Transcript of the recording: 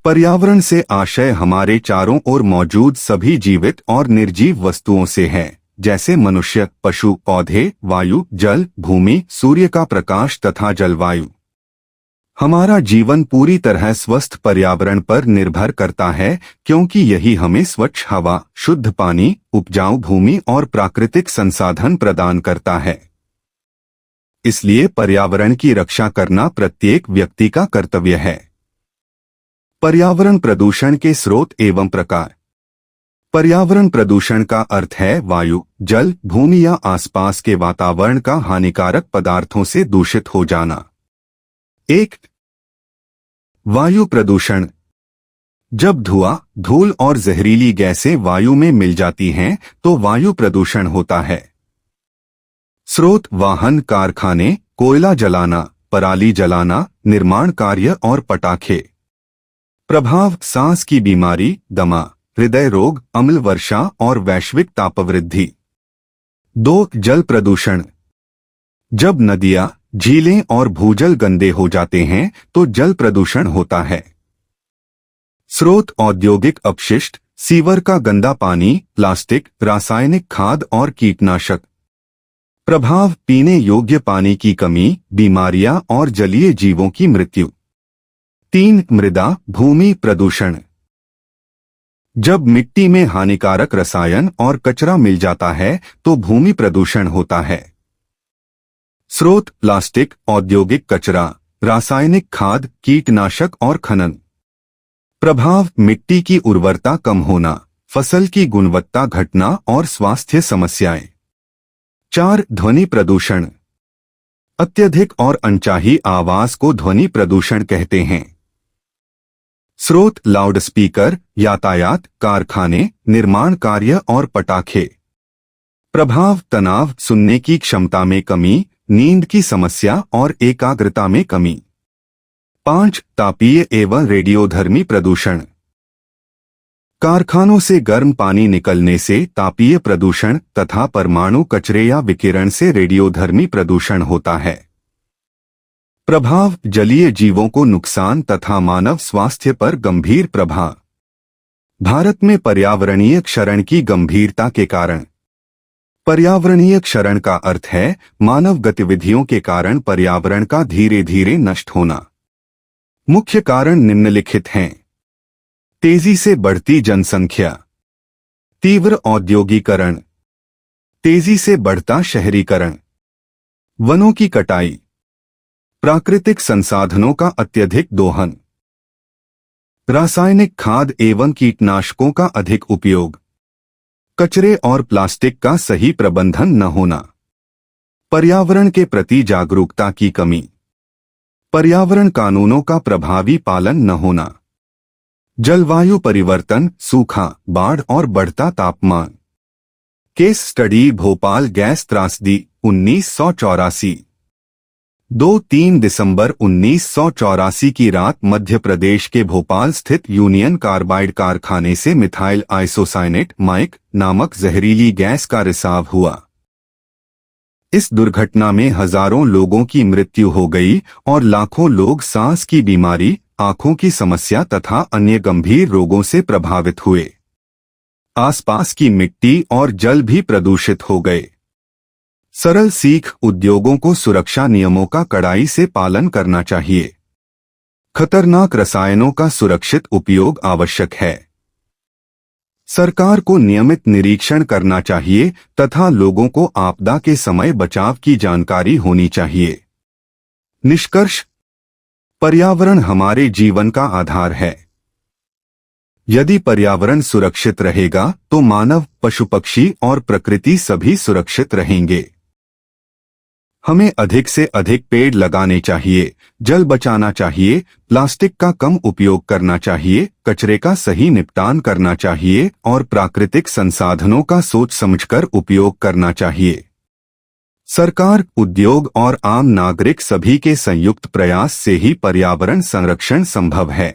पर्यावरण से आशय हमारे चारों ओर मौजूद सभी जीवित और निर्जीव वस्तुओं से है, जैसे मनुष्य, पशु, पौधे, वायु, जल, भूमि, सूर्य का प्रकाश तथा जलवायु। हमारा जीवन पूरी तरह स्वस्थ पर्यावरण पर निर्भर करता है, क्योंकि यही हमें स्वच्छ हवा, शुद्ध पानी, उपजाऊ भूमि और प्राकृतिक संसाधन प्रदान करता है। इसलिए पर्यावरण की रक्षा करना प्रत्येक व्यक्ति का कर्तव्य है। पर्यावरण प्रदूषण के स्रोत एवं प्रकार। पर्यावरण प्रदूषण का अर्थ है वायु, जल, भूमि या आसपास के वातावरण का हानिकारक पदार्थों से दूषित हो जाना। 1. वायु प्रदूषण। जब धुआं, धूल और जहरीली गैसें वायु में मिल जाती हैं, तो वायु प्रदूषण होता है। स्रोत वाहन, कारखाने, कोयला जलाना, पराली जलाना, निर्माण कार्य और पटाखे। प्रभाव सांस की बीमारी, दमा, हृदय रोग, अम्ल वर्षा और वैश्विक तापवृद्धि। 2. जल प्रदूषण। जब नदियां, झीलें और भूजल गंदे हो जाते हैं तो जल प्रदूषण होता है। स्रोत औद्योगिक अपशिष्ट, सीवर का गंदा पानी, प्लास्टिक, रासायनिक खाद और कीटनाशक। प्रभाव पीने योग्य पानी की कमी, बीमारियां और जलीय जीवों की मृत्यु। 3. मृदा, भूमि प्रदूषण। जब मिट्टी में हानिकारक रसायन और कचरा मिल जाता है तो भूमि प्रदूषण होता है। स्रोत प्लास्टिक, औद्योगिक कचरा, रासायनिक खाद, कीटनाशक और खनन। प्रभाव मिट्टी की उर्वरता कम होना, फसल की गुणवत्ता घटना और स्वास्थ्य समस्याएं। 4. ध्वनि प्रदूषण। अत्यधिक और अनचाही आवाज को ध्वनि प्रदूषण कहते हैं। स्रोत लाउडस्पीकर, यातायात, कारखाने, निर्माण कार्य और पटाखे। प्रभाव तनाव, सुनने की क्षमता में कमी, नींद की समस्या और एकाग्रता में कमी। 5. तापीय एवं रेडियोधर्मी प्रदूषण। कारखानों से गर्म पानी निकलने से तापीय प्रदूषण तथा परमाणु कचरे या विकिरण से रेडियोधर्मी प्रदूषण होता है। प्रभाव जलीय जीवों को नुकसान तथा मानव स्वास्थ्य पर गंभीर प्रभाव। भारत में पर्यावरणीय क्षरण की गंभीरता के कारण। पर्यावरणीय क्षरण का अर्थ है मानव गतिविधियों के कारण पर्यावरण का धीरे धीरे नष्ट होना। मुख्य कारण निम्नलिखित हैं। तेजी से बढ़ती जनसंख्या, तीव्र औद्योगीकरण, तेजी से बढ़ता शहरीकरण, वनों की कटाई, प्राकृतिक संसाधनों का अत्यधिक दोहन, रासायनिक खाद एवं कीटनाशकों का अधिक उपयोग, कचरे और प्लास्टिक का सही प्रबंधन न होना, पर्यावरण के प्रति जागरूकता की कमी, पर्यावरण कानूनों का प्रभावी पालन न होना, जलवायु परिवर्तन, सूखा, बाढ़ और बढ़ता तापमान। केस स्टडी भोपाल गैस त्रासदी 1984। 2-3 दिसंबर 1984 की रात मध्य प्रदेश के भोपाल स्थित यूनियन कार्बाइड कारखाने से मिथाइल आइसोसाइनेट माइक नामक जहरीली गैस का रिसाव हुआ। इस दुर्घटना में हजारों लोगों की मृत्यु हो गई और लाखों लोग सांस की बीमारी, आंखों की समस्या तथा अन्य गंभीर रोगों से प्रभावित हुए। आसपास की मिट्टी और जल भी प्रदूषित हो गए। सरल सीख उद्योगों को सुरक्षा नियमों का कड़ाई से पालन करना चाहिए। खतरनाक रसायनों का सुरक्षित उपयोग आवश्यक है। सरकार को नियमित निरीक्षण करना चाहिए तथा लोगों को आपदा के समय बचाव की जानकारी होनी चाहिए। निष्कर्ष, पर्यावरण हमारे जीवन का आधार है। यदि पर्यावरण सुरक्षित रहेगा तो मानव, पशु पक्षी और प्रकृति सभी सुरक्षित रहेंगे। हमें अधिक से अधिक पेड़ लगाने चाहिए, जल बचाना चाहिए, प्लास्टिक का कम उपयोग करना चाहिए, कचरे का सही निपटान करना चाहिए और प्राकृतिक संसाधनों का सोच समझकर उपयोग करना चाहिए। सरकार, उद्योग और आम नागरिक सभी के संयुक्त प्रयास से ही पर्यावरण संरक्षण संभव है।